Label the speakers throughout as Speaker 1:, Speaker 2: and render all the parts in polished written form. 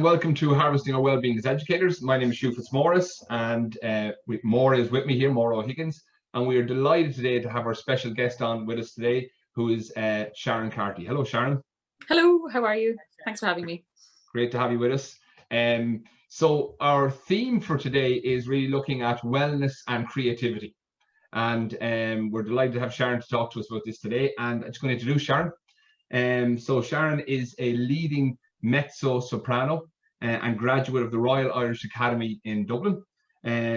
Speaker 1: and welcome to Harvesting Our Wellbeing as Educators. My name is Hugh Fitzmaurice, and Maura is with me here, Maura O'Higgins, and we are delighted today to have our special guest on with us today, who is Sharon Carty. Hello, Sharon.
Speaker 2: Hello, how are you? Thanks for having me.
Speaker 1: Great to have you with us. So our theme for today is really looking at wellness and creativity. And we're delighted to have Sharon to talk to us about this today. And I'm just going to introduce Sharon. So Sharon is a leading mezzo-soprano and graduate of the Royal Irish Academy in Dublin.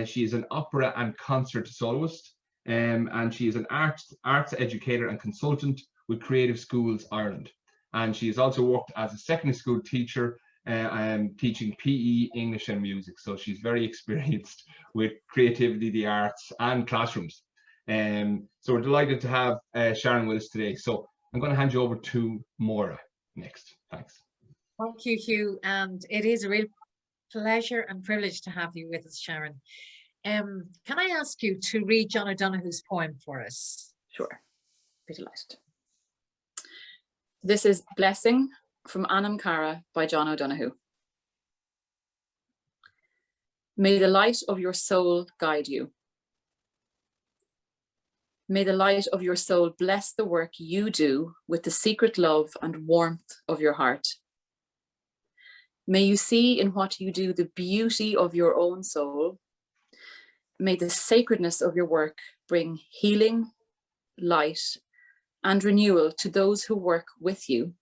Speaker 1: She is an opera and concert soloist, and she is an arts educator and consultant with Creative Schools Ireland. And she has also worked as a secondary school teacher, teaching PE, English and music. So she's very experienced with creativity, the arts and classrooms. So we're delighted to have Sharon with us today. So I'm going to hand you over to Maura next. Thanks.
Speaker 3: Thank you, Hugh, and it is a real pleasure and privilege to have you with us, Sharon. Can I ask you to read John O'Donoghue's poem for us?
Speaker 2: Sure, be delighted. This is Blessing from Anam Cara by John O'Donoghue. May the light of your soul guide you. May the light of your soul bless the work you do with the secret love and warmth of your heart. May you see in what you do the beauty of your own soul. May the sacredness of your work bring healing, light, and renewal to those who work with you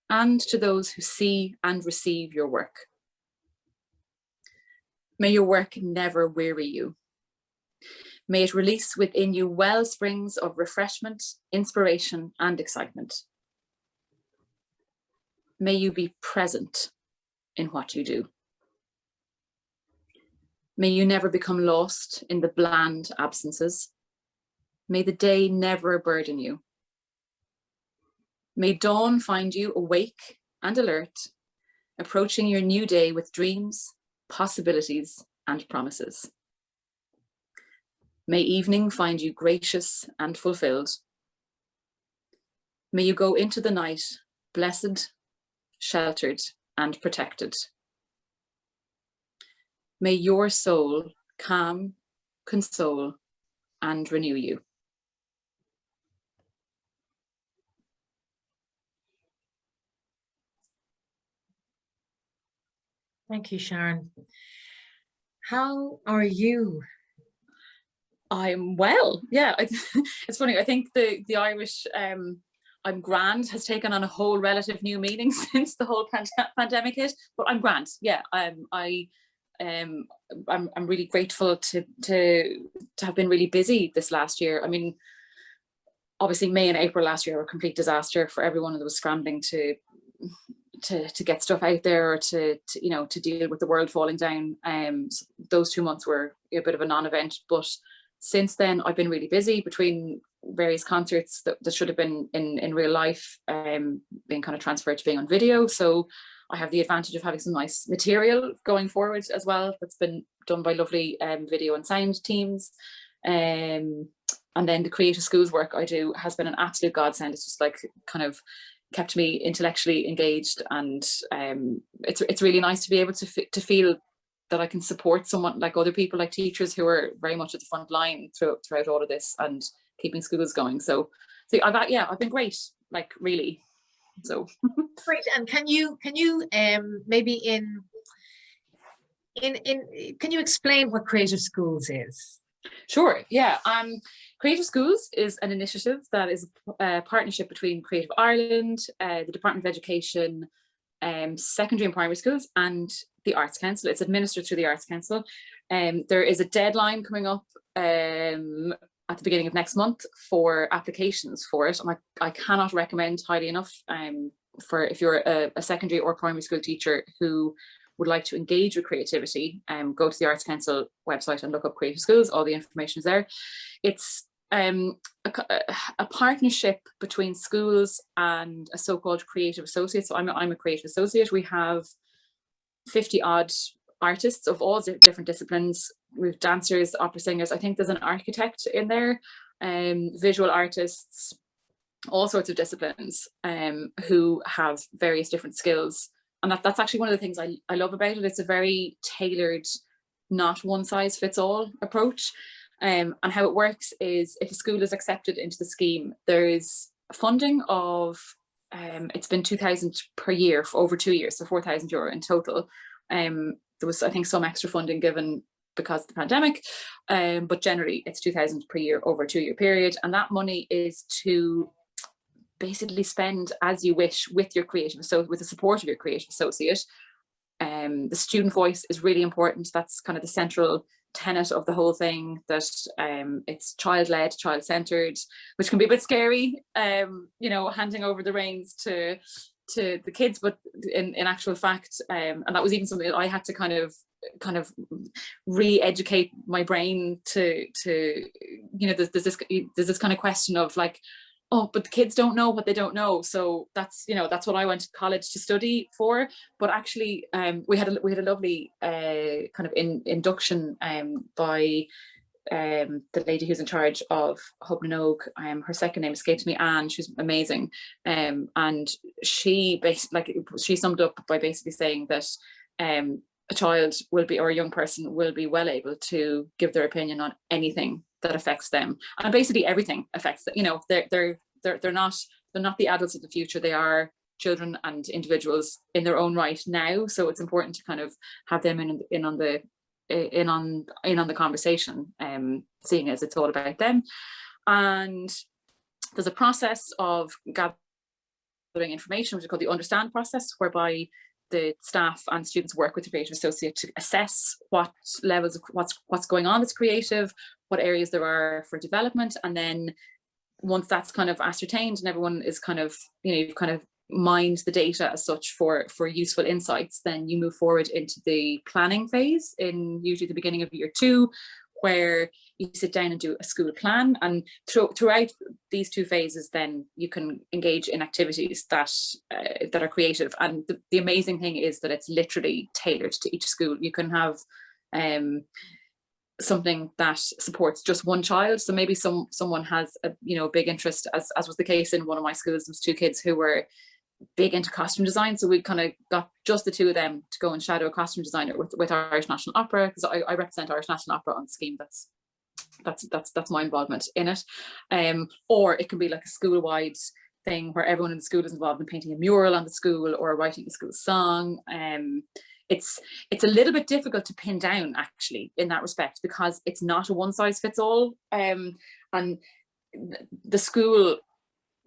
Speaker 2: and to those who see and receive your work. May your work never weary you. May it release within you well springs of refreshment, inspiration, and excitement. May you be present in what you do. May you never become lost in the bland absences. May the day never burden you. May dawn find you awake and alert, approaching your new day with dreams, possibilities, and promises. May evening find you gracious and fulfilled. May you go into the night blessed, sheltered, and protected. May your soul calm, console, and renew you.
Speaker 3: Thank you, Sharon. How are you?
Speaker 2: I'm well. Yeah, it's funny. I think the Irish I'm grand has taken on a whole relative new meaning since the whole pandemic hit. But I'm grand. Yeah, I'm really grateful to have been really busy this last year. I mean, obviously May and April last year were a complete disaster for everyone that was scrambling to get stuff out there, or to deal with the world falling down. So those 2 months were a bit of a non-event, but since then I've been really busy between various concerts that should have been in real life, being kind of transferred to being on video. So I have the advantage of having some nice material going forward as well, that's been done by lovely video and sound teams. And then the Creative Schools work I do has been an absolute godsend. It's just like kind of kept me intellectually engaged, and it's really nice to be able to feel that I can support someone like other people, like teachers who are very much at the front line throughout all of this and keeping schools going. So I've been great, like really. So
Speaker 3: great. And can you maybe can you explain what Creative Schools is?
Speaker 2: Sure. Yeah. Creative Schools is an initiative that is a partnership between Creative Ireland, the Department of Education, secondary and primary schools, and the Arts Council. It's administered through the Arts Council. There is a deadline coming up at the beginning of next month for applications for it. And I cannot recommend highly enough for if you're a secondary or primary school teacher who would like to engage with creativity, go to the Arts Council website and look up Creative Schools. All the information is there. It's a partnership between schools and a so-called creative associate. So I'm a creative associate. We have 50 odd artists of all different disciplines. We have dancers, opera singers. I think there's an architect in there, visual artists, all sorts of disciplines, who have various different skills and that's actually one of the things I love about it. It's a very tailored, not one size fits all approach. And how it works is, if a school is accepted into the scheme, there is funding of, it's been 2,000 per year for over 2 years, so €4,000 in total. There was, I think, some extra funding given because of the pandemic, but generally it's 2,000 per year over a 2-year period. And that money is to basically spend as you wish with your creative, so with the support of your creative associate. The student voice is really important. That's kind of the central tenet of the whole thing, that it's child-led, child-centered, which can be a bit scary, handing over the reins to the kids, but in actual fact, and that was even something that I had to kind of re-educate my brain to there's this kind of question of like, oh, but the kids don't know what they don't know. So that's what I went to college to study for. But actually, we had a lovely kind of induction by the lady who's in charge of Hope na Nog. Her second name escapes me, Anne. She's amazing, and she summed up by basically saying that a child will be, or a young person will be, well able to give their opinion on anything that affects them, and basically everything affects them. They're not the adults of the future. They are children and individuals in their own right now. So it's important to kind of have them in on the conversation, seeing as it's all about them. And there's a process of gathering information, which is called the understand process, whereby the staff and students work with the creative associate to assess what levels of what's going on that's creative, what areas there are for development. And then once that's kind of ascertained and everyone is kind of, you've kind of mined the data as such for useful insights, then you move forward into the planning phase in usually the beginning of year 2, where you sit down and do a school plan. And throughout these 2 phases, then you can engage in activities that are creative. And the amazing thing is that it's literally tailored to each school. You can have something that supports just one child. So maybe someone has a big interest, as was the case in one of my schools. There was 2 kids who were big into costume design, so we kind of got just the 2 of them to go and shadow a costume designer with Irish National Opera, because I represent Irish National Opera on the scheme. That's my involvement in it. Or it can be like a school-wide thing where everyone in the school is involved in painting a mural on the school or writing a school song. It's a little bit difficult to pin down, actually, in that respect, because it's not a one-size-fits-all. And the school,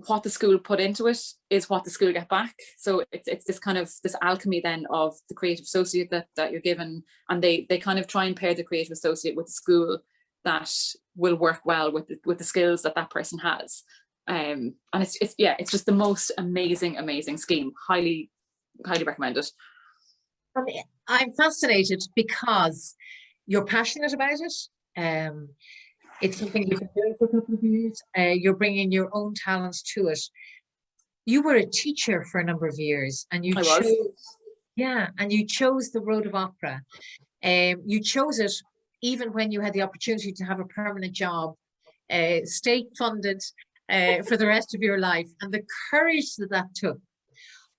Speaker 2: what the school put into it is what the school get back. So it's this kind of this alchemy then of the creative associate that you're given, and they kind of try and pair the creative associate with the school that will work well with the skills that person has. And it's just the most amazing scheme. Highly recommend it.
Speaker 3: I'm fascinated because you're passionate about it. It's something you've been doing for a couple of years. You're bringing your own talents to it. You were a teacher for a number of years, and you chose the road of opera. You chose it even when you had the opportunity to have a permanent job, state funded, for the rest of your life, and the courage that took.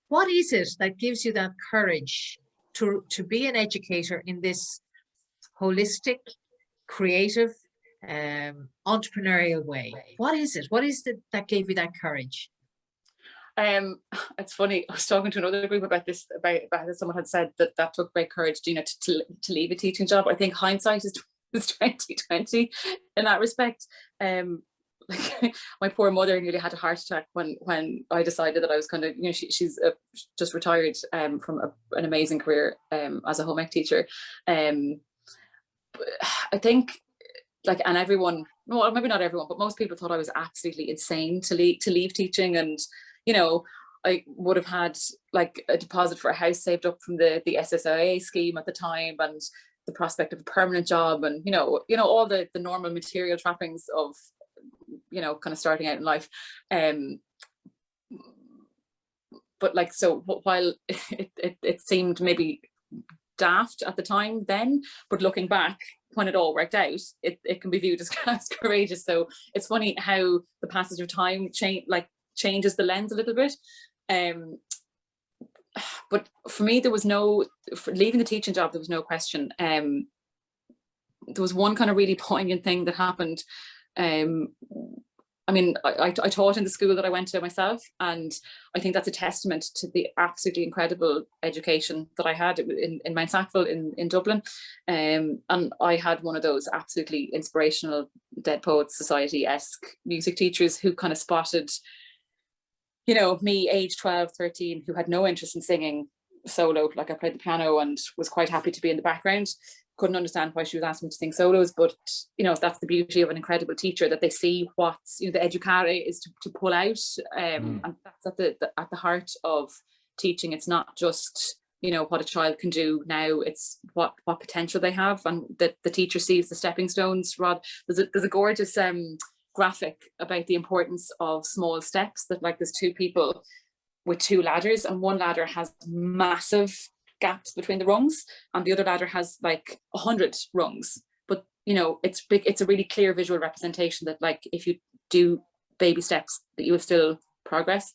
Speaker 3: What is it that gives you that courage to be an educator in this holistic, creative, entrepreneurial way? What is it that gave you that courage?
Speaker 2: It's funny, I was talking to another group about this, about someone had said that took great courage, to leave a teaching job. I think hindsight is 2020 in that respect. Like my poor mother nearly had a heart attack when I decided that I was kind of, she's just retired from an amazing career as a home ec teacher. I think, and everyone, well, maybe not everyone, but most people thought I was absolutely insane to leave teaching. And I would have had like a deposit for a house saved up from the SSIA scheme at the time, and the prospect of a permanent job, and all the normal material trappings of kind of starting out in life. But so while it seemed maybe daft at the time then, but looking back, when it all worked out, it can be viewed as courageous. So it's funny how the passage of time changes the lens a little bit. but for me, there was no, for leaving the teaching job, there was no question. There was one kind of really poignant thing that happened. I mean, I taught in the school that I went to myself, and I think that's a testament to the absolutely incredible education that I had in Mount Sackville in Dublin. And I had one of those absolutely inspirational Dead Poets Society-esque music teachers who kind of spotted, you know, me, age 12, 13, who had no interest in singing solo. Like, I played the piano and was quite happy to be in the background. Couldn't understand why she was asking me to sing solos, but you know, that's the beauty of an incredible teacher, that they see what's, you know, the educare is to pull out, and that's at the heart of teaching. It's not just, you know, what a child can do now, it's what potential they have, and that the teacher sees the stepping stones. There's a gorgeous graphic about the importance of small steps, that like there's two people with two ladders, and one ladder has massive gaps between the rungs and the other ladder has like 100 rungs, but you know, it's big, it's a really clear visual representation that like if you do baby steps that you will still progress.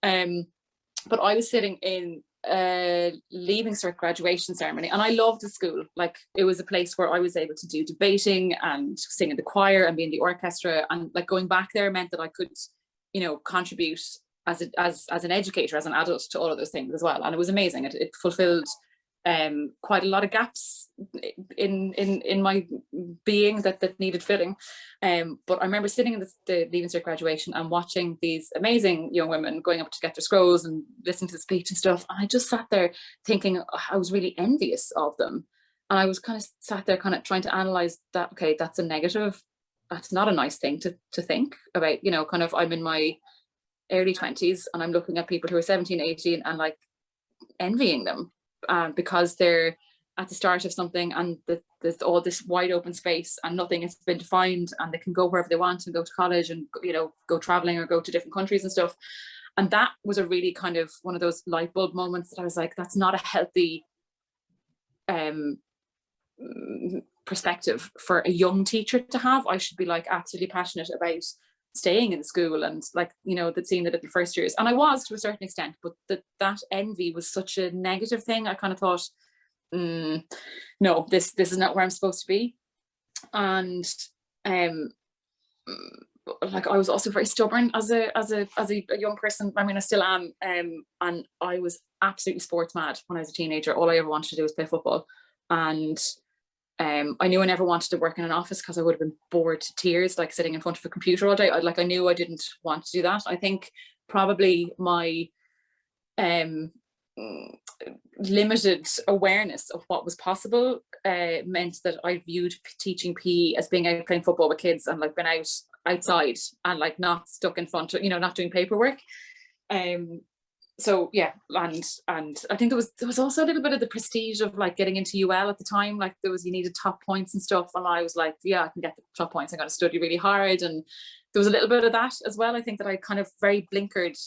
Speaker 2: But I was sitting in a leaving cert graduation ceremony, and I loved the school. Like, it was a place where I was able to do debating and sing in the choir and be in the orchestra, and like going back there meant that I could, you know, contribute as an educator, as an adult, to all of those things as well. And it was amazing. It fulfilled quite a lot of gaps in my being that needed filling. But I remember sitting in the Leaving Cert graduation and watching these amazing young women going up to get their scrolls and listening to the speech and stuff. And I just sat there thinking, I was really envious of them. And I was kind of sat there kind of trying to analyze that, okay, that's a negative. That's not a nice thing to think about, you know, kind of, I'm in my early 20s and I'm looking at people who are 17, 18 and like envying them because they're at the start of something, and there's all this wide open space and nothing has been defined, and they can go wherever they want and go to college and, you know, go traveling or go to different countries and stuff. And that was a really kind of one of those light bulb moments that I was like, that's not a healthy perspective for a young teacher to have. I should be like absolutely passionate about staying in the school and, like, you know, that seeing the little first years. And I was to a certain extent, but that envy was such a negative thing. I kind of thought, no, this is not where I'm supposed to be. And like, I was also very stubborn as a young person. I mean, I still am. And I was absolutely sports mad when I was a teenager. All I ever wanted to do was play football. And I knew I never wanted to work in an office because I would have been bored to tears, like sitting in front of a computer all day. I knew I didn't want to do that. I think probably my limited awareness of what was possible meant that I viewed teaching PE as being out playing football with kids and like been outside and like not stuck in front of, you know, not doing paperwork. So yeah, and I think there was also a little bit of the prestige of like getting into UL at the time. Like, you needed top points and stuff, and I was like, yeah, I can get the top points. I'm going to study really hard, and there was a little bit of that as well. I think that I kind of very blinkered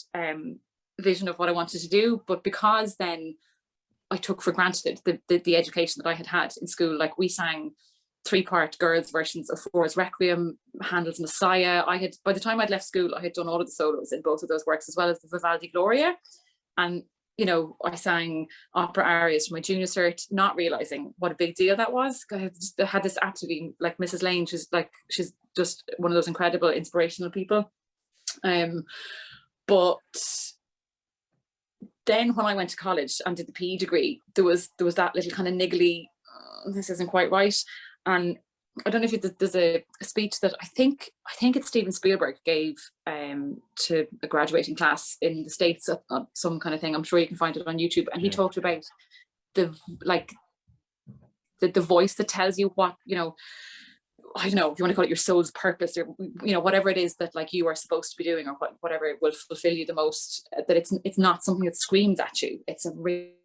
Speaker 2: vision of what I wanted to do, but because then I took for granted the education that I had in school. Like, we sang 3-part girls versions of Flora's Requiem, Handel's Messiah. By the time I'd left school, I had done all of the solos in both of those works, as well as the Vivaldi Gloria. And, you know, I sang opera arias for my junior cert, not realizing what a big deal that was. I had this absolutely, like, Mrs. Lane, she's just one of those incredible inspirational people. But then when I went to college and did the PE degree, there was that little kind of niggly, this isn't quite right. And I don't know if there's a speech that I think it's Steven Spielberg gave to a graduating class in the States, some kind of thing. I'm sure you can find it on YouTube. And he talked about the voice that tells you what, you know, I don't know if you want to call it your soul's purpose, or, you know, whatever it is that like you are supposed to be doing, or whatever will fulfill you the most. That it's not something that screams at you. It's a really,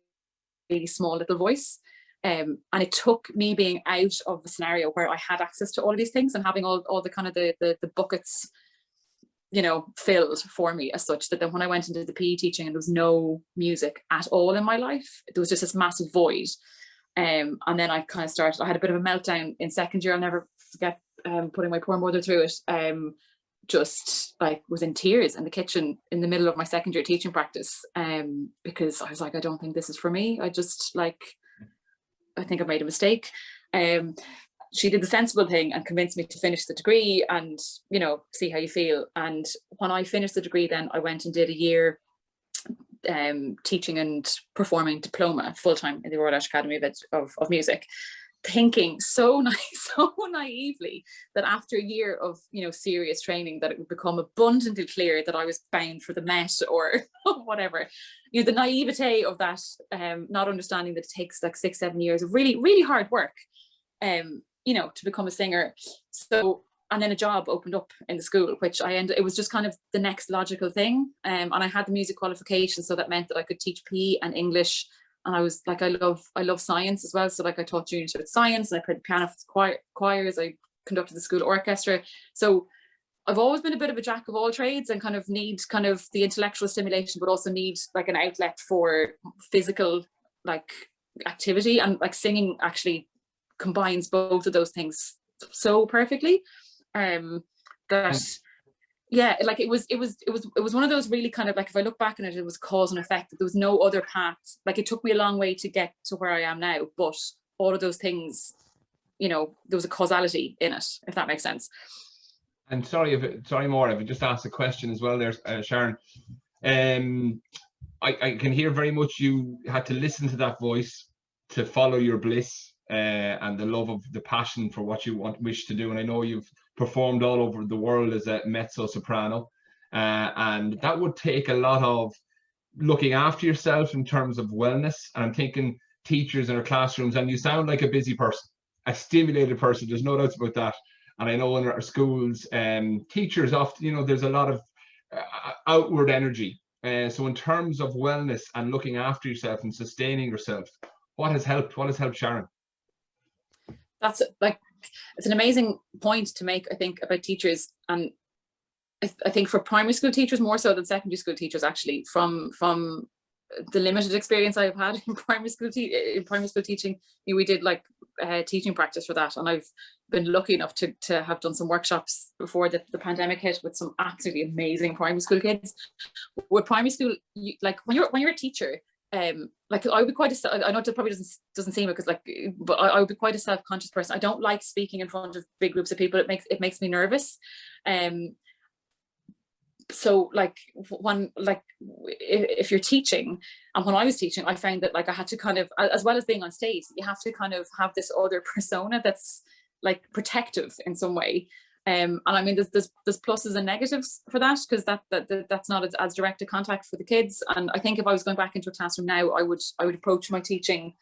Speaker 2: really small little voice. And it took me being out of the scenario where I had access to all of these things and having all the kind of the buckets, you know, filled for me as such, that then when I went into the PE teaching and there was no music at all in my life, there was just this massive void. And then I kind of I had a bit of a meltdown in second year. I'll never forget putting my poor mother through it. just like was in tears in the kitchen in the middle of my second year teaching practice, because I was like, I don't think this is for me. I think I've made a mistake. She did the sensible thing and convinced me to finish the degree and, you know, see how you feel. And when I finished the degree, then I went and did a year teaching and performing diploma full-time in the Royal Irish Academy of Music, thinking so naively that after a year of, you know, serious training, that it would become abundantly clear that I was bound for the Met or whatever. You know, the naivete of that, not understanding that it takes like 6-7 years of really, really hard work, you know, to become a singer. So, and then a job opened up in the school, which it was just kind of the next logical thing. And I had the music qualification, so that meant that I could teach PE and English. And I was like, I love science as well. So like I taught junior cert science, and I played the piano for the choirs. I conducted the school orchestra. So I've always been a bit of a jack of all trades, and kind of need kind of the intellectual stimulation, but also need like an outlet for physical like activity. And like singing actually combines both of those things so perfectly. Yeah, like it was one of those really kind of like, if I look back on it, it was cause and effect. There was no other path. Like it took me a long way to get to where I am now, but all of those things, you know, there was a causality in it, if that makes sense.
Speaker 1: And sorry, Maura, if I just asked a question as well there, Sharon. I can hear very much you had to listen to that voice to follow your bliss, and the love of the passion for what you wish to do. And I know you've performed all over the world as a mezzo soprano, and that would take a lot of looking after yourself in terms of wellness. And I'm thinking teachers in our classrooms, and you sound like a busy person, a stimulated person, there's no doubts about that. And I know in our schools, teachers often, you know, there's a lot of outward energy. So in terms of wellness and looking after yourself and sustaining yourself, what has helped Sharon?
Speaker 2: That's like, it's an amazing point to make, I think, about teachers. And I think for primary school teachers more so than secondary school teachers, actually, from the limited experience I've had in primary school teaching, we did like teaching practice for that, and I've been lucky enough to have done some workshops before the pandemic hit with some absolutely amazing primary school kids. With primary school, like when you're a teacher, like I would be quite I know it probably doesn't seem it, because like, but I would be quite a self-conscious person. I don't like speaking in front of big groups of people. It makes me nervous. So like if you're teaching, and when I was teaching, I found that like I had to kind of, as well as being on stage, you have to kind of have this other persona that's like protective in some way. And I mean, there's pluses and negatives for that, because that's not as direct a contact for the kids. And I think if I was going back into a classroom now, I would approach my teaching,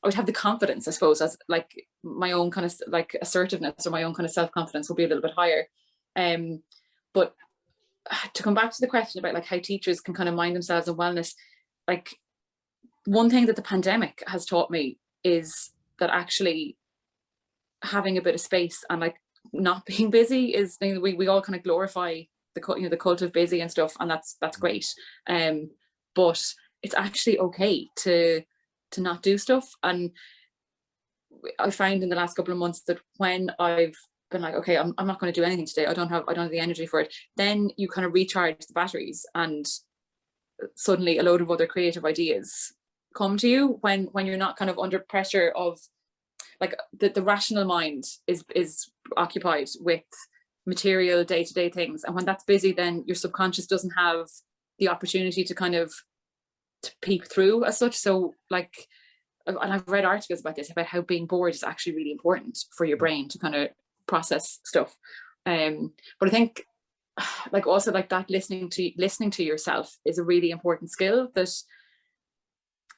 Speaker 2: I would have the confidence, I suppose, as like my own kind of like assertiveness or my own kind of self-confidence will be a little bit higher. But to come back to the question about like how teachers can kind of mind themselves in wellness, like one thing that the pandemic has taught me is that actually having a bit of space and like not being busy is, we all kind of glorify the cult of busy and stuff, and that's great. But it's actually okay to not do stuff. And I found in the last couple of months that when I've been like, okay, I'm not going to do anything today, I don't have the energy for it, then you kind of recharge the batteries, and suddenly a load of other creative ideas come to you when you're not kind of under pressure of like the rational mind is occupied with material day-to-day things. And when that's busy, then your subconscious doesn't have the opportunity to kind of to peep through as such. So like, and I've read articles about this, about how being bored is actually really important for your brain to kind of process stuff. But I think like also like that listening to yourself is a really important skill that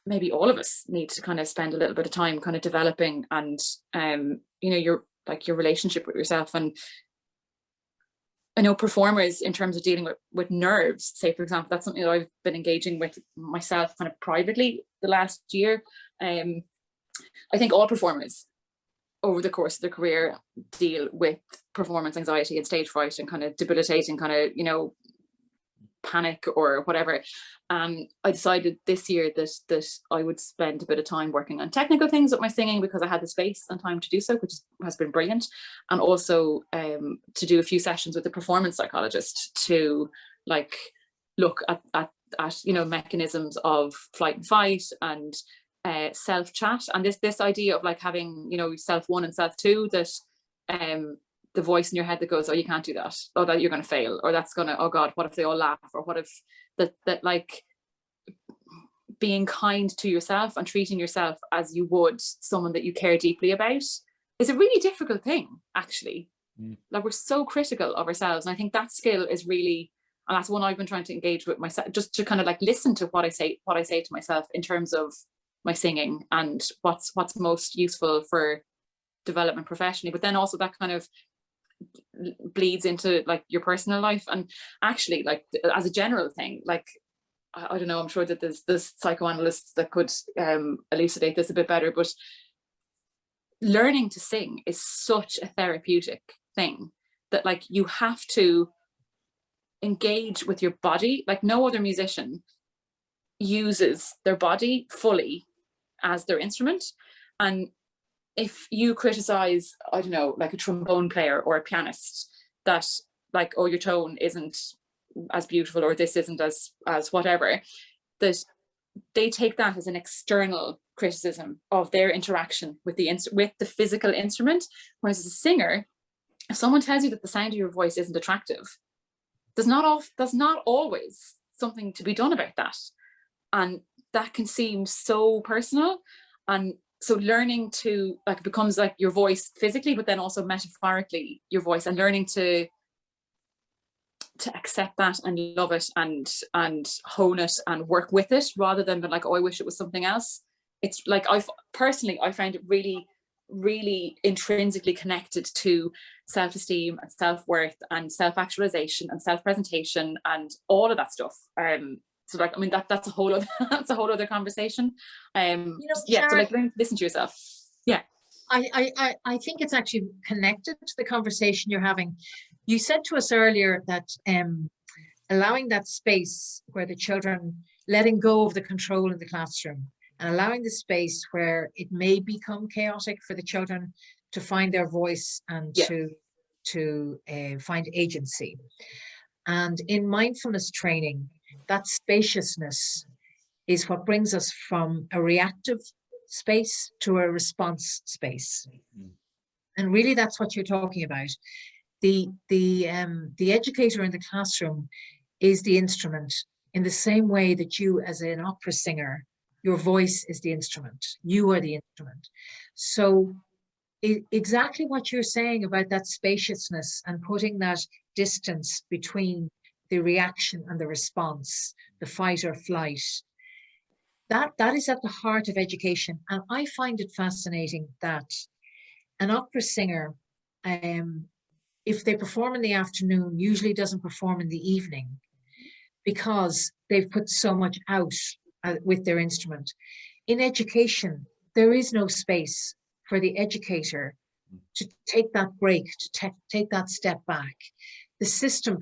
Speaker 2: maybe all of us need to kind of spend a little bit of time kind of developing. And you know, your relationship with yourself. And I know performers, in terms of dealing with nerves, say for example, that's something that I've been engaging with myself kind of privately the last year. I think all performers over the course of their career deal with performance anxiety and stage fright and kind of debilitating kind of, you know, panic or whatever. I decided this year that I would spend a bit of time working on technical things with my singing, because I had the space and time to do so, which has been brilliant. And also to do a few sessions with a performance psychologist to like look at you know, mechanisms of flight and fight and self chat, and this idea of like having, you know, self 1 and self 2, that the voice in your head that goes, oh, you can't do that, oh, that you're going to fail, or that's going to, oh God, what if they all laugh, or what if that like being kind to yourself and treating yourself as you would someone that you care deeply about is a really difficult thing, actually. Like, we're so critical of ourselves, and I think that skill is really, and that's one I've been trying to engage with myself, just to kind of like listen to what I say to myself in terms of my singing and what's most useful for development professionally, but then also that kind of bleeds into like your personal life. And actually, like, as a general thing, like, I don't know, I'm sure that there's psychoanalysts that could elucidate this a bit better, but learning to sing is such a therapeutic thing that like you have to engage with your body. Like, no other musician uses their body fully as their instrument. And if you criticize, I don't know, like a trombone player or a pianist, that like, oh, your tone isn't as beautiful, or this isn't as whatever, that they take that as an external criticism of their interaction with the physical instrument. Whereas as a singer, if someone tells you that the sound of your voice isn't attractive, there's not always something to be done about that. And that can seem so personal. And so learning to, like, it becomes like your voice physically, but then also metaphorically your voice, and learning to accept that and love it and hone it and work with it, rather than be like, oh, I wish it was something else. It's like, I find it really, really intrinsically connected to self-esteem and self-worth and self-actualization and self-presentation and all of that stuff. So like, I mean, that's a whole other conversation.
Speaker 3: You know,
Speaker 2: Yeah,
Speaker 3: Sharon,
Speaker 2: so like, learn to listen to yourself. Yeah.
Speaker 3: I think it's actually connected to the conversation you're having. You said to us earlier that allowing that space where the children, letting go of the control in the classroom and allowing the space where it may become chaotic for the children to find their voice and to find agency. And in mindfulness training, that spaciousness is what brings us from a reactive space to a response space. And really, that's what you're talking about. The educator in the classroom is the instrument, in the same way that you, as an opera singer, your voice is the instrument. You are the instrument. So exactly what you're saying about that spaciousness and putting that distance between the reaction and the response, the fight or flight, that is at the heart of education. And I find it fascinating that an opera singer, if they perform in the afternoon, usually doesn't perform in the evening, because they've put so much out with their instrument. In education, there is no space for the educator to take that break, to take that step back. The system,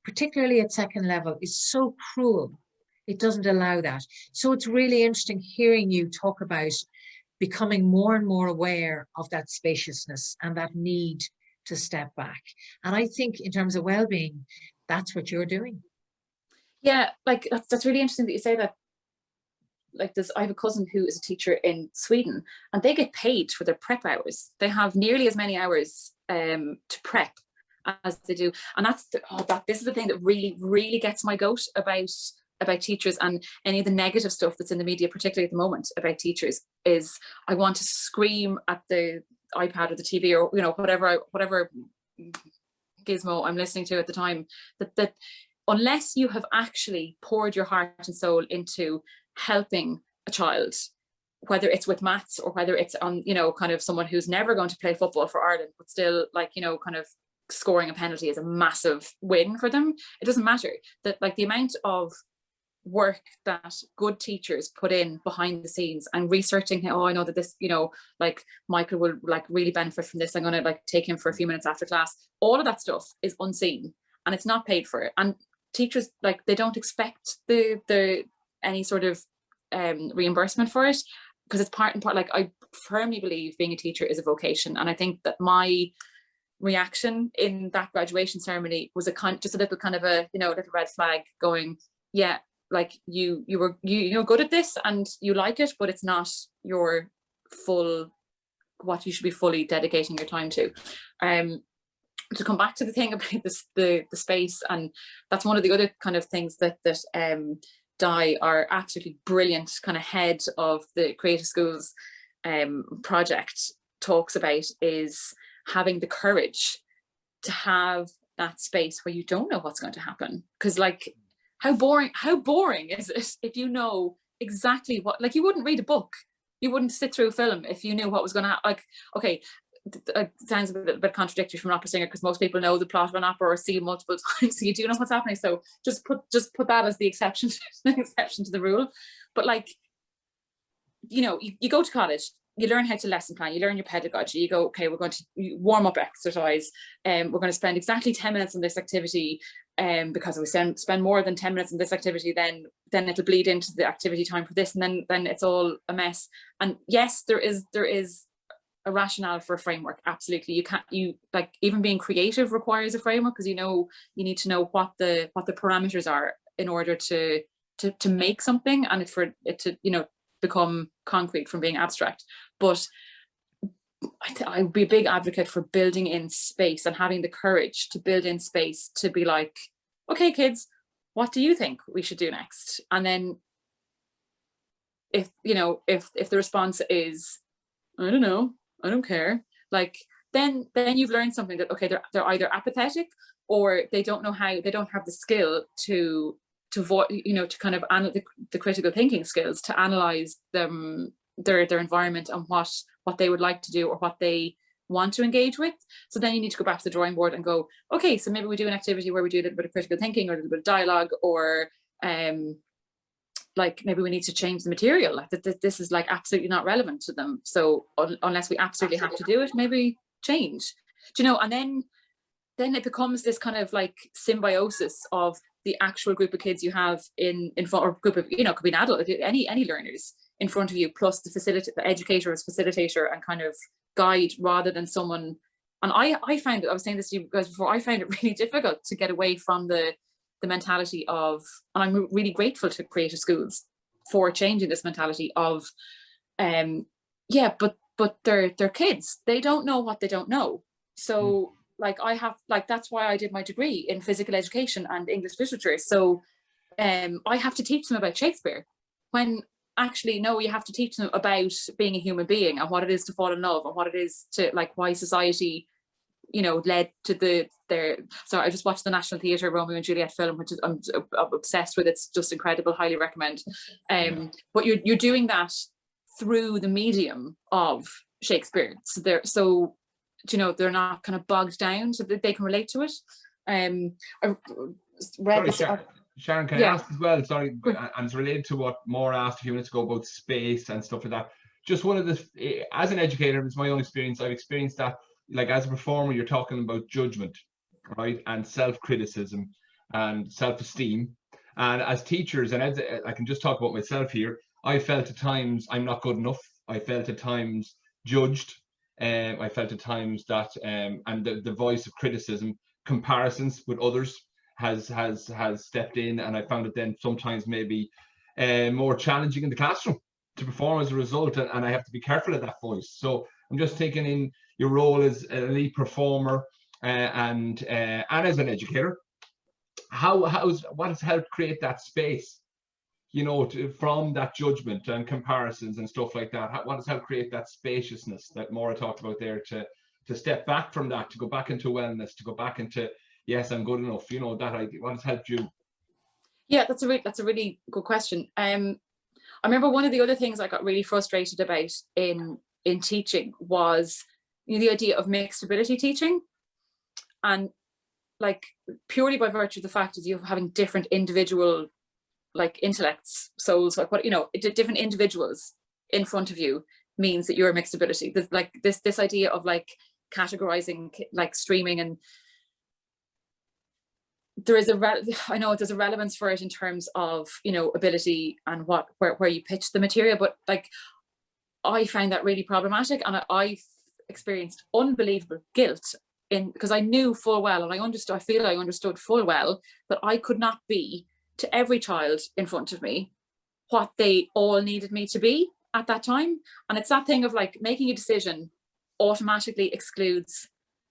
Speaker 3: particularly at second level, is so cruel. It doesn't allow that. So it's really interesting hearing you talk about becoming more and more aware of that spaciousness and that need to step back. And I think in terms of well-being, that's what you're doing.
Speaker 2: Yeah, like that's really interesting that you say that. Like, I have a cousin who is a teacher in Sweden, and they get paid for their prep hours. They have nearly as many hours to prep as they do. And this is the thing that really, really gets my goat about teachers, and any of the negative stuff that's in the media, particularly at the moment, about teachers, is I want to scream at the iPad or the TV, or, you know, whatever gizmo I'm listening to at the time, that unless you have actually poured your heart and soul into helping a child, whether it's with maths or whether it's on, you know, kind of someone who's never going to play football for Ireland, but still, like, you know, kind of scoring a penalty is a massive win for them. It doesn't matter that, like, the amount of work that good teachers put in behind the scenes and researching, oh, I know that this, you know, like, Michael will like really benefit from this, I'm going to like take him for a few minutes after class. All of that stuff is unseen and it's not paid for. And teachers, like, they don't expect the any sort of reimbursement for it, because it's part and part. Like, I firmly believe being a teacher is a vocation, and I think that my reaction in that graduation ceremony was just a little kind of a, little red flag, going, yeah, like, you were good at this and you like it, but it's not your full, what you should be fully dedicating your time to. To come back to the thing about the space, and that's one of the other kind of things that Di, our absolutely brilliant kind of head of the Creative Schools project, talks about, is having the courage to have that space where you don't know what's going to happen. Because, like, how boring is it if you know exactly what, like, you wouldn't read a book, you wouldn't sit through a film if you knew what was going to happen. Like, okay, it sounds a bit contradictory from an opera singer, because most people know the plot of an opera or see it multiple times, so you do know what's happening. So just put that as the exception to the rule. But, like, you go to college, you learn how to lesson plan, you learn your pedagogy, you go, okay, we're going to warm up exercise, we're going to spend exactly 10 minutes on this activity, because if we spend more than 10 minutes on this activity, then it'll bleed into the activity time for this, and then it's all a mess. And yes, there is a rationale for a framework, absolutely. You like, even being creative requires a framework, because you need to know what the parameters are in order to make something, and for it to become concrete from being abstract. But I would be a big advocate for building in space, and having the courage to build in space, to be like, okay, kids, what do you think we should do next? And then if the response is, I don't know, I don't care, like, then you've learned something, that, okay, they're either apathetic, or they don't know how, they don't have the skill to to kind of the critical thinking skills to analyze their environment, and what they would like to do, or what they want to engage with. So then you need to go back to the drawing board and go, okay, so maybe we do an activity where we do a little bit of critical thinking, or a little bit of dialogue, or like, maybe we need to change the material, like, that this is, like, absolutely not relevant to them, so unless we absolutely have to do it, maybe change, and then it becomes this kind of, like, symbiosis of the actual group of kids you have in front, or group of, it could be an adult, any learners in front of you, plus the educator as facilitator and kind of guide, rather than someone. And I found it, I was saying this to you guys before, I found it really difficult to get away from the mentality of, and I'm really grateful to Creative Schools for changing this mentality of, yeah, but they're kids, they don't know what they don't know. So like, that's why I did my degree in physical education and English literature. So I have to teach them about Shakespeare, when actually, no, you have to teach them about being a human being, and what it is to fall in love, and what it is to, like, why society, led to their. So I just watched the National Theatre Romeo and Juliet film, which is, I'm obsessed with. It's just incredible, highly recommend. But you're doing that through the medium of Shakespeare. So they're not kind of bogged down, so that they can relate to it. I read
Speaker 1: Sharon, can I ask as well? Sorry, and it's related to what Maura asked a few minutes ago about space and stuff like that. Just one of the, as an educator, it's my own experience. I've experienced that, like, as a performer, you're talking about judgment, right, and self-criticism and self-esteem. And as teachers, and as I can just talk about myself here, I felt at times I'm not good enough. I felt at times judged. I felt at times that, and the voice of criticism, comparisons with others has stepped in, and I found it then sometimes maybe more challenging in the classroom to perform as a result, and I have to be careful of that voice. So I'm just taking in your role as an elite performer and as an educator. What has helped create that space, from that judgment and comparisons and stuff like that? What has helped create that spaciousness that Maura talked about there, to step back from that, to go back into wellness, to go back into, yes, I'm good enough, what has helped you?
Speaker 2: Yeah, that's a really good question. I remember one of the other things I got really frustrated about in teaching was, the idea of mixed ability teaching, and, like, purely by virtue of the fact is you having different individual, like, intellects, souls, like, what, different individuals in front of you means that you're a mixed ability. There's, like, this idea of, like, categorizing, like, streaming, and there is I know there's a relevance for it in terms of, you know, ability and where you pitch the material, but like I find that really problematic, and I experienced unbelievable guilt because I knew full well, and I feel I understood full well that I could not be to every child in front of me what they all needed me to be at that time. And it's that thing of like making a decision automatically excludes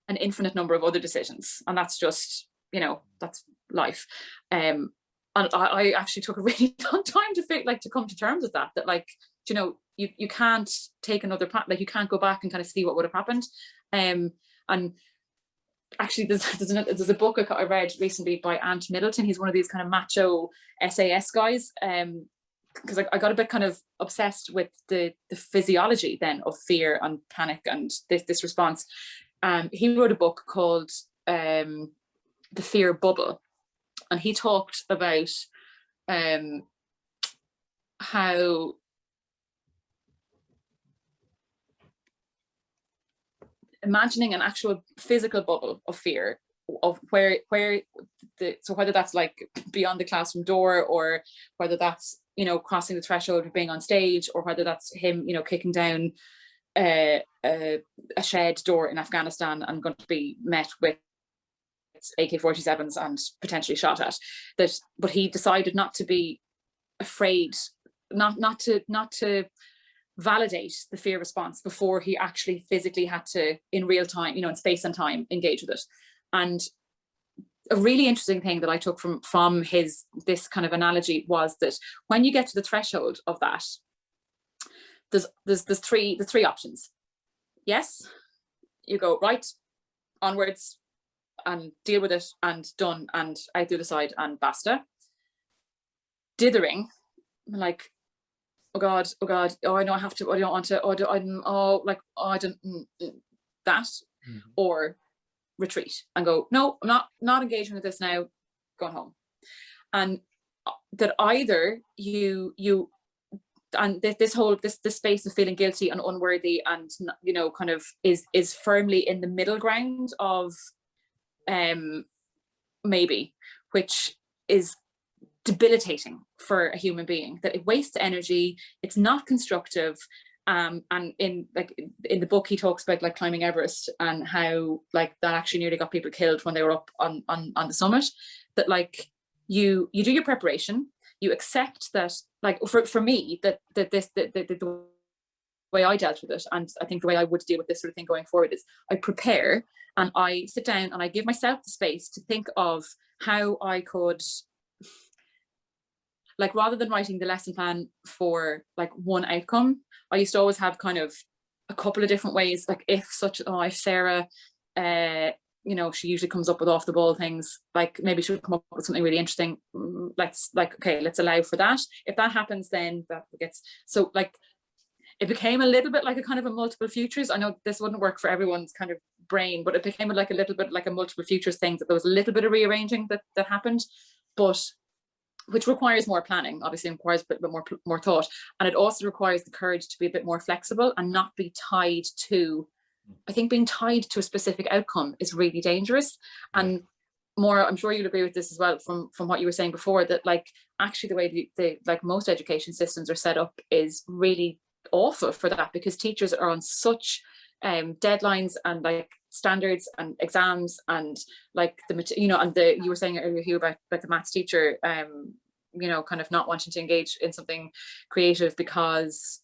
Speaker 2: an infinite number of other decisions, and that's just, you know, that's life. And I actually took a really long time to come to terms with that like, you know, you can't take another path, like you can't go back and kind of see what would have happened. And actually there's a book I read recently by Ant Middleton. He's one of these kind of macho SAS guys, because I got a bit kind of obsessed with the physiology then of fear and panic and this response. He wrote a book called The Fear Bubble, and he talked about how imagining an actual physical bubble of fear, of where so whether that's like beyond the classroom door, or whether that's, you know, crossing the threshold of being on stage, or whether that's him, you know, kicking down a shed door in Afghanistan and going to be met with AK-47s and potentially shot at. But he decided not to be afraid, not to validate the fear response before he actually physically had to, in real time, you know, in space and time, engage with it. And a really interesting thing that I took from this kind of analogy was that when you get to the threshold of that, there's three options. Yes, you go right onwards and deal with it and done and out the other side and basta. Dithering, like, oh God, oh, I know I have to, I don't want to, I don't, that, or retreat and go, no, I'm not engaging with this now, going home. And that either you and this space of feeling guilty and unworthy and, you know, kind of is firmly in the middle ground of maybe, which is debilitating for a human being, that it wastes energy, it's not constructive. And in the book he talks about like climbing Everest and how like that actually nearly got people killed when they were up on the summit. That like you do your preparation, you accept that, like for me, that the way I dealt with it, and I think the way I would deal with this sort of thing going forward, is I prepare and I sit down and I give myself the space to think of how I could, like, rather than writing the lesson plan for like one outcome, I used to always have kind of a couple of different ways. Like if Sarah, you know, she usually comes up with off the ball things, like maybe she'll come up with something really interesting. Let's allow for that. If that happens, then that gets, so like, it became a little bit like a kind of a multiple futures. I know this wouldn't work for everyone's kind of brain, but it became like a little bit like a multiple futures thing, that there was a little bit of rearranging that happened, but which requires more planning, obviously requires a bit more thought. And it also requires the courage to be a bit more flexible and not be tied to, I think being tied to a specific outcome is really dangerous. And more, I'm sure you'll agree with this as well from what you were saying before, that like actually the way the like most education systems are set up is really awful for that, because teachers are on such deadlines and like standards and exams and like you know, and you were saying earlier, Hugh, about the maths teacher you know, kind of not wanting to engage in something creative because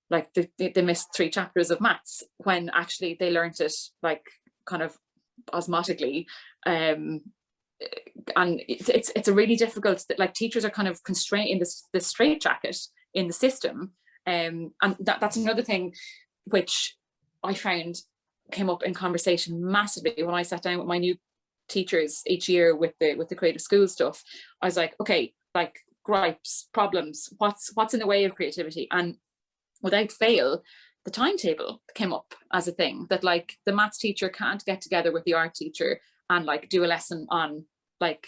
Speaker 2: like they missed 3 chapters of maths, when actually they learned it like kind of osmotically. And it's a really difficult, like teachers are kind of constrained in this straitjacket in the system. And that's another thing which I found came up in conversation massively when I sat down with my new teachers each year with the creative school stuff. I was like, okay, like gripes, problems, what's in the way of creativity? And without fail, the timetable came up as a thing, that like the maths teacher can't get together with the art teacher and like do a lesson on like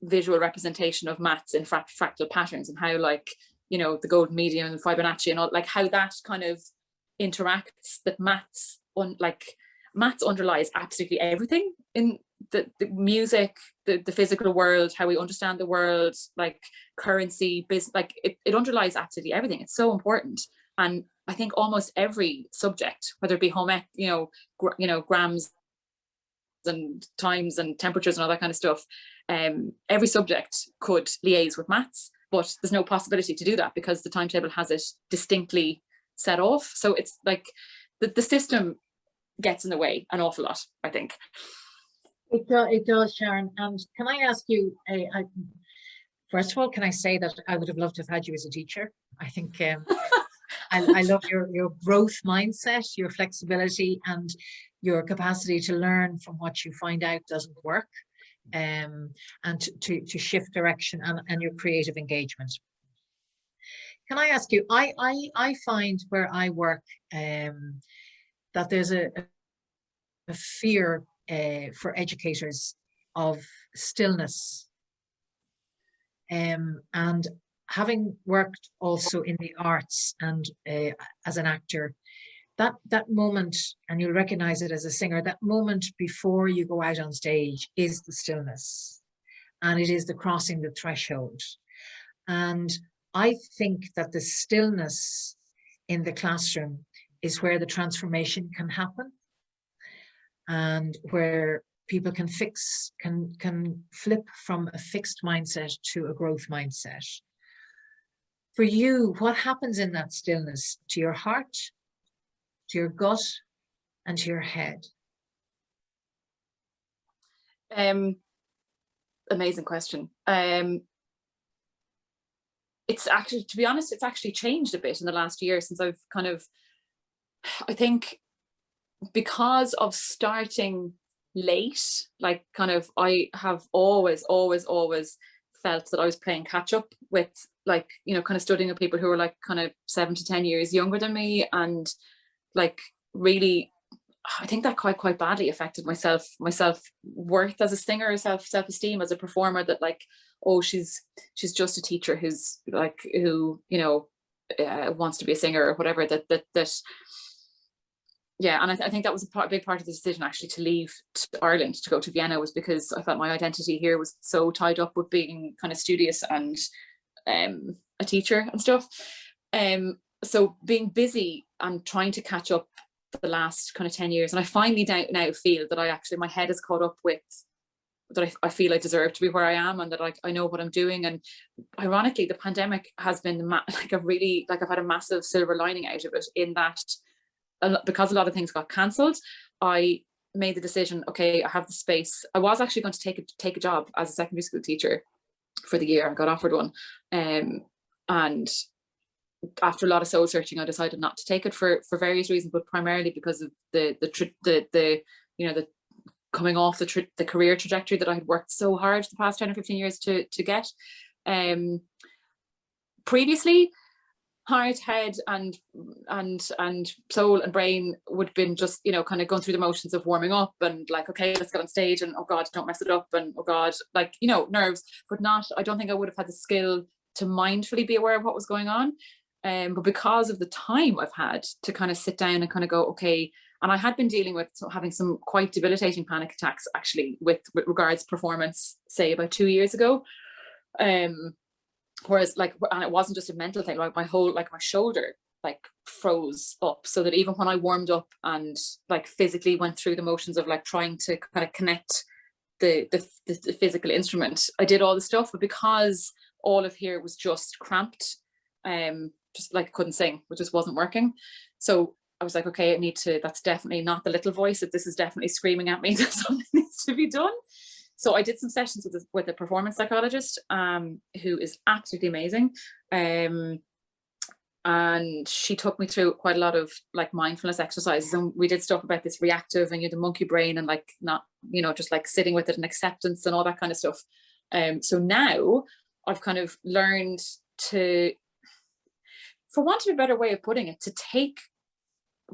Speaker 2: visual representation of maths in fractal patterns, and how like, you know, the golden medium and Fibonacci and all, like how that kind of interacts, that maths underlies absolutely everything in the music, the physical world, how we understand the world, like currency, business, like it underlies absolutely everything. It's so important. And I think almost every subject, whether it be home ec, grams and times and temperatures and all that kind of stuff, every subject could liaise with maths, but there's no possibility to do that because the timetable has it distinctly set off. So it's like the system gets in the way an awful lot, I think.
Speaker 3: It does, Sharon. And can I ask you, first of all, can I say that I would have loved to have had you as a teacher? I think I love your growth mindset, your flexibility, and your capacity to learn from what you find out doesn't work, and to shift direction, and your creative engagement. Can I ask you, I find where I work that there's a fear for educators of stillness, and having worked also in the arts and as an actor, that moment, and you'll recognize it as a singer, that moment before you go out on stage is the stillness, and it is the crossing the threshold. And I think that the stillness in the classroom is where the transformation can happen, and where people can flip from a fixed mindset to a growth mindset. For you, what happens in that stillness to your heart, to your gut, and to your head?
Speaker 2: Amazing question. It's actually, to be honest, it's actually changed a bit in the last year since I've kind of, I think because of starting late, like kind of, I have always felt that I was playing catch up with, like, kind of studying with people who were like kind of 7 to 10 years younger than me, and like really, I think that quite badly affected my self-worth as a singer, self-esteem as a performer, that like, oh, she's just a teacher who's like, who wants to be a singer or whatever, that yeah. And I think that was a big part of the decision actually to leave to Ireland, to go to Vienna, was because I felt my identity here was so tied up with being kind of studious and a teacher and stuff. So being busy and trying to catch up the last kind of 10 years, and I finally now feel that I actually, my head is caught up with, that I feel I deserve to be where I am, and that I know what I'm doing. And ironically, the pandemic has been like I've had a massive silver lining out of it, in that because a lot of things got cancelled, I made the decision, okay, I have the space. I was actually going to take a job as a secondary school teacher for the year. I got offered one, and after a lot of soul searching, I decided not to take it for various reasons, but primarily because of the coming off the career trajectory that I had worked so hard the past 10 or 15 years to get. Previously, heart, head, and soul and brain would have been just, kind of going through the motions of warming up and like, okay, let's get on stage, and oh God, don't mess it up, and oh God, like, nerves, but I don't think I would have had the skill to mindfully be aware of what was going on. But because of the time I've had to kind of sit down and kind of go, okay, and I had been dealing with having some quite debilitating panic attacks actually with regards performance, say about 2 years ago. Whereas like, and it wasn't just a mental thing, like my shoulder like froze up, so that even when I warmed up and like physically went through the motions of like trying to kind of connect the physical instrument, I did all the stuff, but because all of here was just cramped, just like couldn't sing, which just wasn't working. So I was like, okay, that's definitely not the little voice, that this is definitely screaming at me that something needs to be done. So I did some sessions with a performance psychologist, who is absolutely amazing. And she took me through quite a lot of like mindfulness exercises, and we did stuff about this reactive and the monkey brain, and like not, just like sitting with it and acceptance and all that kind of stuff. So now I've kind of learned to, for want of a better way of putting it, to take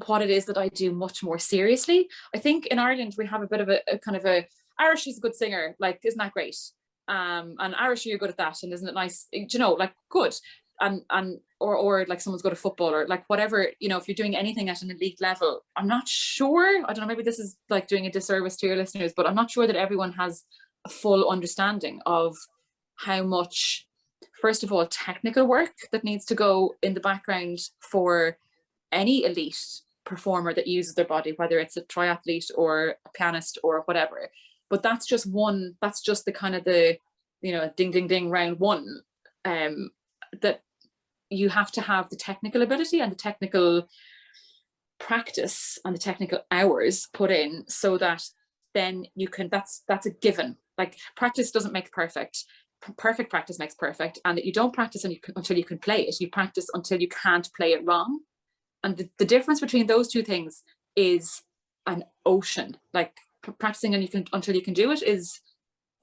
Speaker 2: what it is that I do much more seriously. I think in Ireland we have a bit of a kind of a, Irish, she's a good singer, like, isn't that great? And Irish, you're good at that, and isn't it nice? Like, good. And or like someone's got a football or like whatever, you know, if you're doing anything at an elite level, I'm not sure, I don't know, maybe this is like doing a disservice to your listeners, but I'm not sure that everyone has a full understanding of how much, first of all, technical work that needs to go in the background for any elite performer that uses their body, whether it's a triathlete or a pianist or whatever. But that's just one, that's just the kind of the, you know, ding, ding, ding, round one, that you have to have the technical ability and the technical practice and the technical hours put in, so that then you can, that's a given. Like, practice doesn't make perfect. Perfect practice makes perfect, and that you don't practice until you can play it. You practice until you can't play it wrong. And the difference between those two things is an ocean. Like, practicing until you can do it is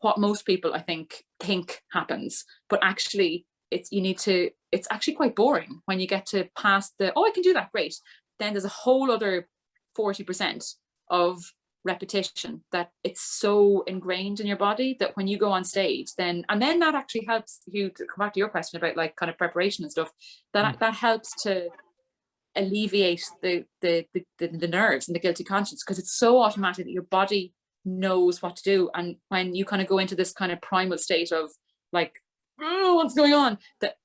Speaker 2: what most people, I think happens, but actually it's actually quite boring when you get to past the, oh, I can do that, great. Then there's a whole other 40% of repetition that it's so ingrained in your body that when you go on stage, then that actually helps you, to come back to your question about like kind of preparation and stuff, that helps to alleviate the nerves and the guilty conscience, because it's so automatic that your body knows what to do. And when you kind of go into this kind of primal state of like, oh, what's going on, that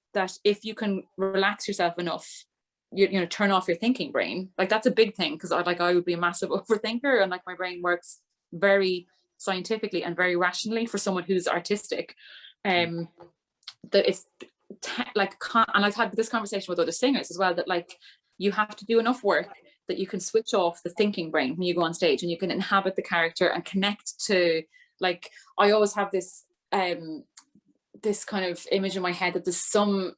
Speaker 2: if you can relax yourself enough, you know, turn off your thinking brain, like that's a big thing, because I would be a massive overthinker, and like my brain works very scientifically and very rationally for someone who's artistic. That it's like, and I've had this conversation with other singers as well, that like you have to do enough work that you can switch off the thinking brain when you go on stage, and you can inhabit the character and connect to, like, I always have this this kind of image in my head that there's some,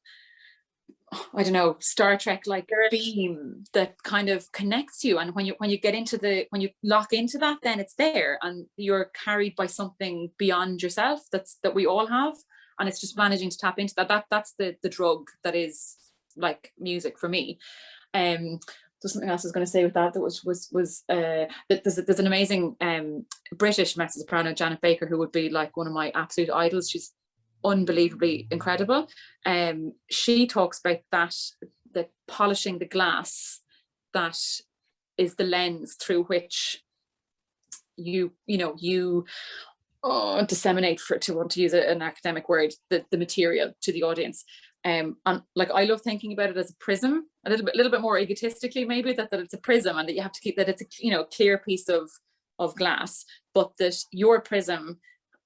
Speaker 2: I don't know, Star Trek like beam that kind of connects you, and when you get into when you lock into that, then it's there, and you're carried by something beyond yourself that we all have, and it's just managing to tap into that's the drug that is like music for me. There's something else I was going to say with that was that there's an amazing British mezzo soprano, Janet Baker, who would be like one of my absolute idols. She's unbelievably incredible. She talks about that polishing the glass, that is the lens through which you disseminate, to want to use an academic word, the material to the audience. And like, I love thinking about it as a prism, a little bit more egotistically maybe, that it's a prism, and that you have to keep that it's a clear piece of glass, but that your prism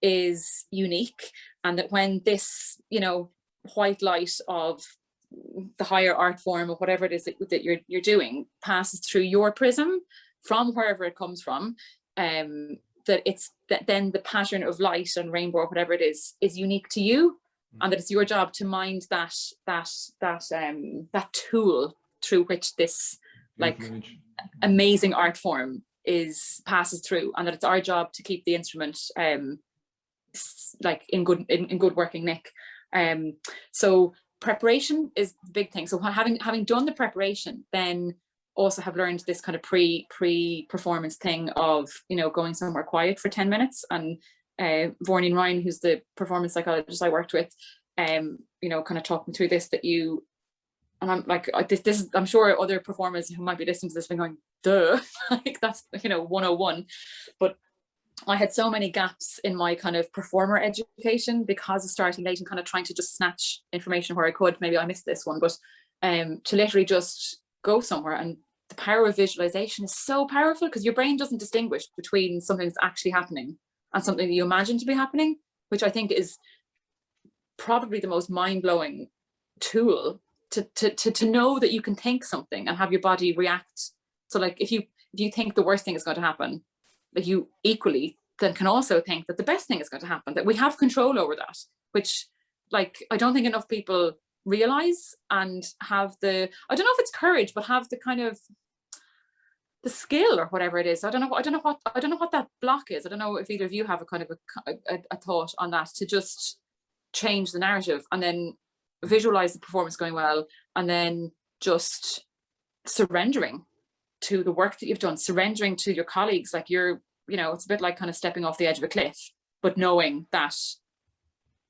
Speaker 2: is unique, and that when this white light of the higher art form or whatever it is that you're doing passes through your prism from wherever it comes from, that then the pattern of light and rainbow or whatever it is unique to you, and that it's your job to mind that tool through which this like amazing art form passes through, and that it's our job to keep the instrument like in good working nick. So preparation is the big thing. So having done the preparation, then also have learned this kind of pre-performance thing of going somewhere quiet for 10 minutes. And Vorneen Ryan, who's the performance psychologist I worked with, kind of talked me through this, that you, and I'm like, this I'm sure other performers who might be listening to this been going, duh, like that's 101. But I had so many gaps in my kind of performer education because of starting late and kind of trying to just snatch information where I could. Maybe I missed this one, but to literally just go somewhere. And the power of visualization is so powerful, because your brain doesn't distinguish between something that's actually happening and something that you imagine to be happening, which I think is probably the most mind-blowing tool to know that you can think something and have your body react. So like if you think the worst thing is going to happen, like you equally then can also think that the best thing is going to happen, that we have control over that, which like I don't think enough people realize and have I don't know if it's courage, but have the kind of the skill or whatever it is. I don't know what that block is. I don't know if either of you have a kind of a thought on that, to just change the narrative and then visualize the performance going well, and then just surrendering to the work that you've done, surrendering to your colleagues. Like it's a bit like kind of stepping off the edge of a cliff, but knowing that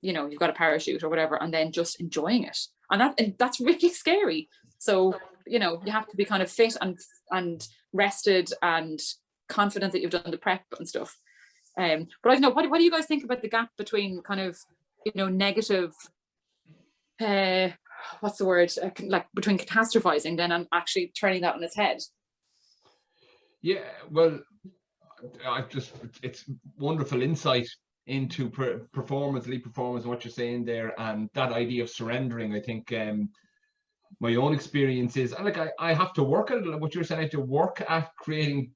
Speaker 2: you've got a parachute or whatever, and then just enjoying it. and that's really scary. So, you know, you have to be kind of fit and rested and confident that you've done the prep and stuff. But I don't know, what do you guys think about the gap between kind of, you know, negative, what's the word, like between catastrophizing then and actually turning that on its head?
Speaker 1: Yeah, well, it's wonderful insight into performance, elite performance, what you're saying there, and that idea of surrendering. I think my own experience is, and like I have to work at it, like what you're saying, I have to work at creating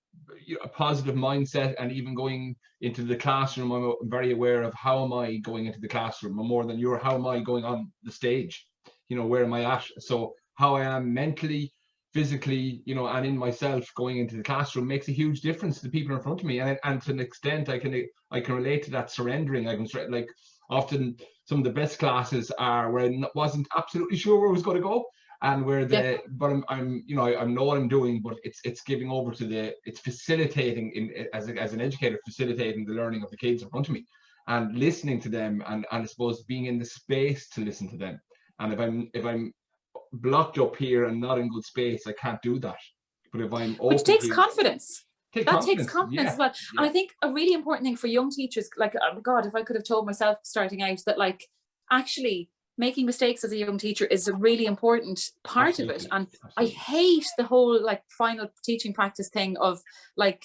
Speaker 1: a positive mindset, and even going into the classroom, I'm very aware of how am I going into the classroom, more than how am I going on the stage, you know, where am I at? So how I am mentally, physically, you know, and in myself going into the classroom makes a huge difference to the people in front of me. And to an extent, I can relate to that surrendering. I can, like, often some of the best classes are where I wasn't absolutely sure where I was going to go, and where but I'm you know, I know what I'm doing, but it's giving over to it's facilitating as an educator, facilitating the learning of the kids in front of me, and listening to them, and I suppose being in the space to listen to them. And if I'm blocked up here and not in good space, I can't do that. But if I'm open,
Speaker 2: which takes confidence. Takes confidence
Speaker 1: yeah,
Speaker 2: as well. Yeah. And I think a really important thing for young teachers, like, oh God, if I could have told myself starting out that, like, actually making mistakes as a young teacher is a really important part of it. And I hate the whole, like, final teaching practice thing of, like,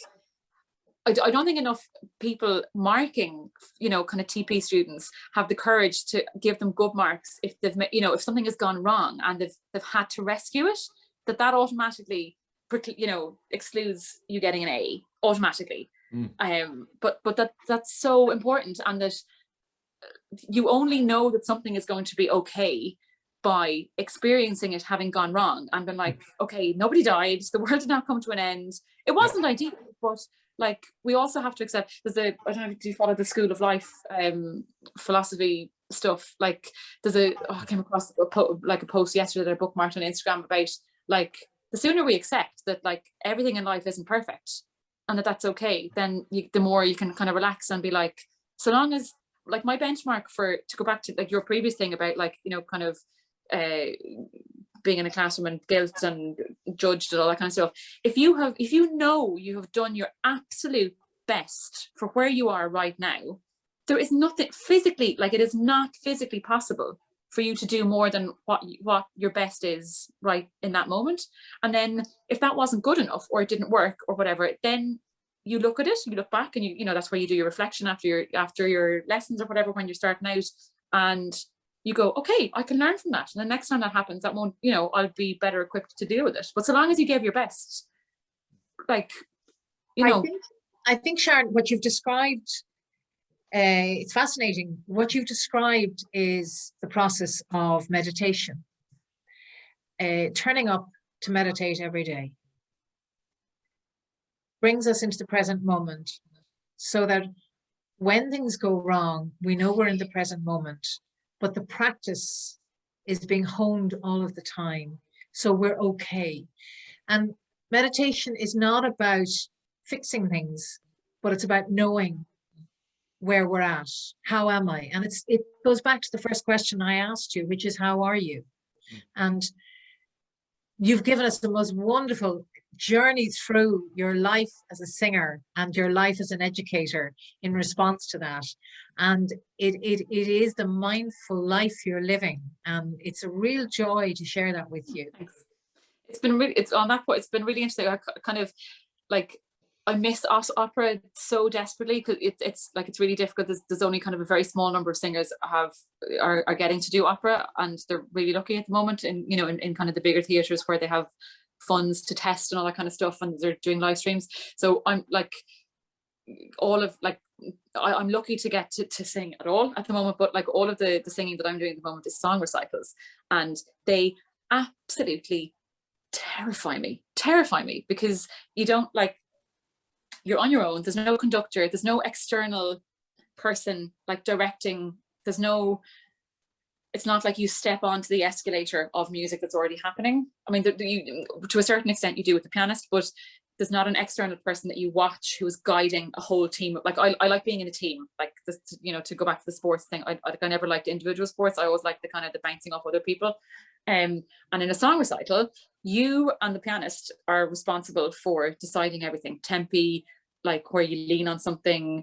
Speaker 2: I don't think enough people marking, you know, kind of TP students have the courage to give them good marks if they've, you know, if something has gone wrong and they've had to rescue it, that automatically, you know, excludes you getting an A automatically. But that's so important, and that you only know that something is going to be okay by experiencing it having gone wrong and been like, okay, nobody died, the world did not come to an end, it wasn't ideal, but like, we also have to accept, I don't know if you follow the School of Life philosophy stuff, like I came across a post yesterday that I bookmarked on Instagram about, like, the sooner we accept that, like, everything in life isn't perfect and that's okay, then the more you can kind of relax and be like, so long as, like, my benchmark to go back to, like, your previous thing about, like, you know, kind of being in a classroom and guilt and judged and all that kind of stuff. If you know you have done your absolute best for where you are right now, there is nothing physically, like, it is not physically possible for you to do more than what your best is right in that moment. And then if that wasn't good enough, or it didn't work or whatever, then you look at it, you look back, and you know, that's where you do your reflection after your lessons or whatever, when you're starting out, and you go, okay, I can learn from that. And the next time that happens, that won't, you know, I'll be better equipped to deal with it. But so long as you gave your best, like, you know.
Speaker 3: I think, Sharon, what you've described, it's fascinating. What you've described is the process of meditation. Turning up to meditate every day brings us into the present moment, so that when things go wrong, we know we're in the present moment, but the practice is being honed all of the time, so we're okay. And meditation is not about fixing things, but it's about knowing where we're at. How am I? And it goes back to the first question I asked you, which is, how are you? And you've given us the most wonderful journey through your life as a singer and your life as an educator in response to that. And it is the mindful life you're living, and it's a real joy to share that with you.
Speaker 2: Thanks. It's been really, it's on that point, it's been really interesting. I kind of, like, I miss opera so desperately, because it's like, it's really difficult. There's only kind of a very small number of singers are getting to do opera, and they're really lucky at the moment, and you know, in kind of the bigger theatres where they have funds to test and all that kind of stuff, and they're doing live streams. So I'm like, I'm lucky to get to sing at all at the moment, but like, all of the singing that I'm doing at the moment is song recitals, and they absolutely terrify me, because you don't, like, you're on your own, there's no conductor, there's no external person like directing, it's not like you step onto the escalator of music that's already happening. I mean, to a certain extent you do with the pianist, but there's not an external person that you watch who is guiding a whole team. Like I like being in a team, like this, you know, to go back to the sports thing. I never liked individual sports. I always liked the kind of the bouncing off other people. And in a song recital, you and the pianist are responsible for deciding everything, tempi, like where you lean on something,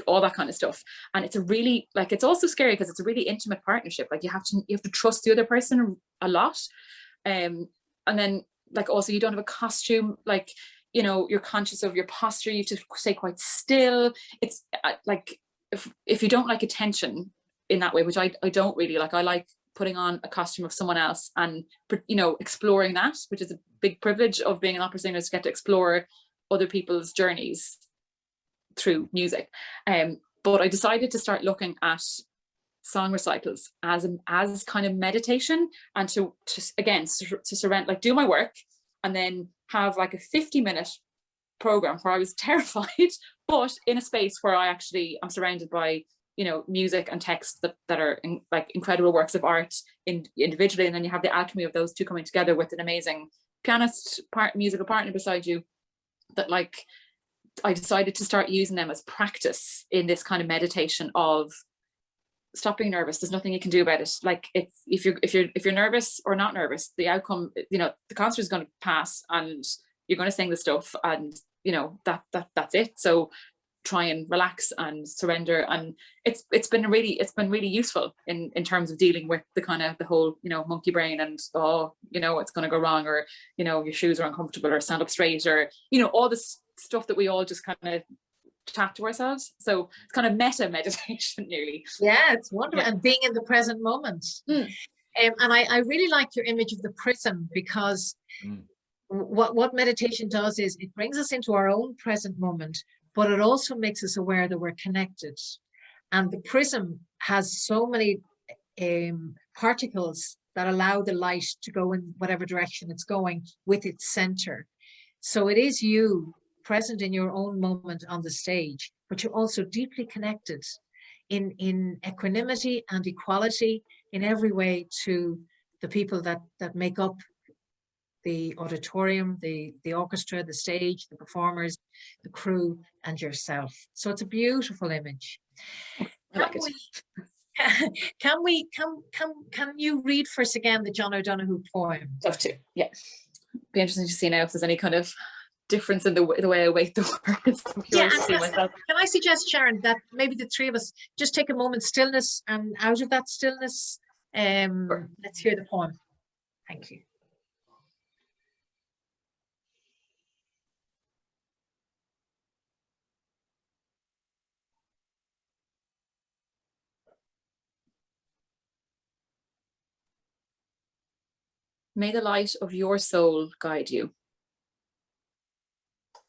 Speaker 2: all that kind of stuff. And it's a really, like, it's also scary because it's a really intimate partnership. Like you have to trust the other person a lot. And then, like, also you don't have a costume, like, you know, you're conscious of your posture, you have to stay quite still. It's like, if you don't like attention in that way, which I don't really like, I like putting on a costume of someone else and, you know, exploring that, which is a big privilege of being an opera singer, is to get to explore other people's journeys through music. But I decided to start looking at song recitals as kind of meditation, and to surrender, like do my work and then have like a 50-minute program where I was terrified, but in a space where I actually am surrounded by, you know, music and text that are like incredible works of art individually, and then you have the alchemy of those two coming together with an amazing pianist musical partner beside you. That, like, I decided to start using them as practice in this kind of meditation of stop being nervous. There's nothing you can do about it. Like, it's if you're nervous or not nervous, the outcome, you know, the concert is going to pass and you're going to sing the stuff, and you know that's it. So try and relax and surrender, and it's been really useful in terms of dealing with the whole, you know, monkey brain and, oh, you know, it's going to go wrong, or, you know, your shoes are uncomfortable, or stand up straight, or, you know, all this stuff that we all just kind of chat to ourselves. So it's kind of meta meditation nearly.
Speaker 3: Yeah, it's wonderful. Yeah. And being in the present moment. And I really like your image of the prism, because what meditation does is it brings us into our own present moment, but it also makes us aware that we're connected. And the prism has so many particles that allow the light to go in whatever direction it's going with its center. So it is you present in your own moment on the stage, but you're also deeply connected in equanimity and equality in every way to the people that make up the auditorium, the orchestra, the stage, the performers, the crew, and yourself. So it's a beautiful image. Can you read for us again the John O'Donoghue poem?
Speaker 2: Love to. Yeah. Be interesting to see now if there's any kind of difference in the way I weight the words.
Speaker 3: Yeah, can I suggest, Sharon, that maybe the three of us just take a moment's stillness, and out of that stillness, let's hear the poem. Thank you.
Speaker 2: May the light of your soul guide you.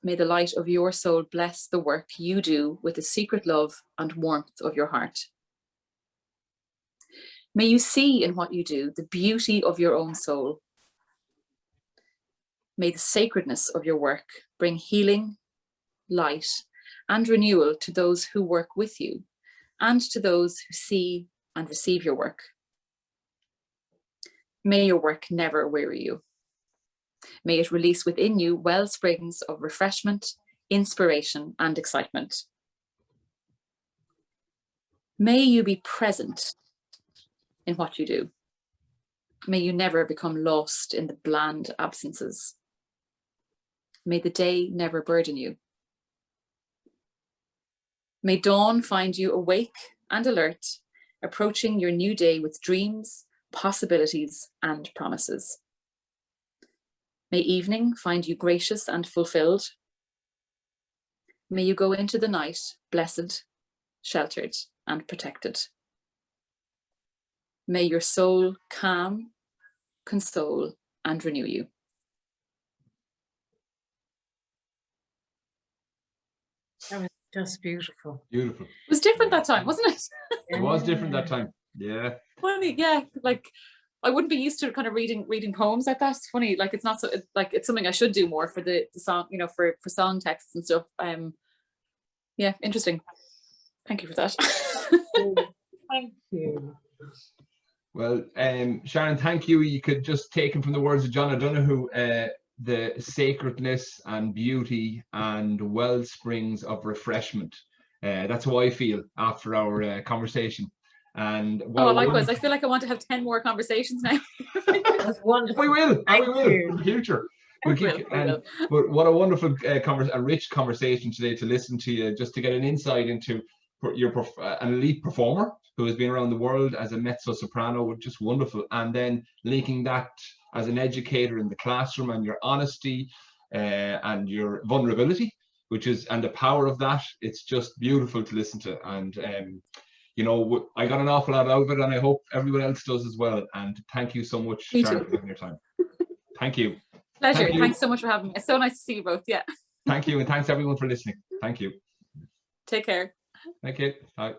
Speaker 2: May the light of your soul bless the work you do with the secret love and warmth of your heart. May you see in what you do the beauty of your own soul. May the sacredness of your work bring healing, light, and renewal to those who work with you, and to those who see and receive your work. May your work never weary you. May it release within you well springs of refreshment, inspiration, and excitement. May you be present in what you do. May you never become lost in the bland absences. May the day never burden you. May dawn find you awake and alert, approaching your new day with dreams, possibilities, and promises. May evening find you gracious and fulfilled. May you go into the night blessed, sheltered, and protected. May your soul calm, console, and renew you.
Speaker 3: That was just beautiful.
Speaker 1: Beautiful.
Speaker 2: It was different that time, wasn't it?
Speaker 1: It was different that time. Yeah.
Speaker 2: Funny, yeah. Like, I wouldn't be used to kind of reading poems like that. It's funny, like it's not so, like it's something I should do more for the song, you know, for song texts and stuff. Yeah, interesting. Thank you for that.
Speaker 3: Thank you.
Speaker 1: Well, Sharon, thank you. You could just take him from the words of John O'Donoghue. the sacredness and beauty and well springs of refreshment. That's how I feel after our conversation. And
Speaker 2: oh, likewise, I feel like I want to have 10 more conversations now.
Speaker 3: That's wonderful.
Speaker 1: We will.
Speaker 3: Thank
Speaker 1: We will
Speaker 3: you.
Speaker 1: in the future.
Speaker 2: We
Speaker 1: We'll keep,
Speaker 2: will.
Speaker 1: but what a wonderful, a rich conversation today to listen to you, just to get an insight into an elite performer who has been around the world as a mezzo soprano, which is wonderful, and then linking that as an educator in the classroom, and your honesty and your vulnerability, and the power of that. It's just beautiful to listen to, and you know, I got an awful lot out of it, and I hope everyone else does as well. And thank you so much, Sharon, for giving your time. Thank you.
Speaker 2: Pleasure.
Speaker 1: Thank you.
Speaker 2: Thanks so much for having me. It's so nice to see you both. Yeah.
Speaker 1: Thank you, and thanks everyone for listening. Thank you.
Speaker 2: Take care.
Speaker 1: Thank you. Bye.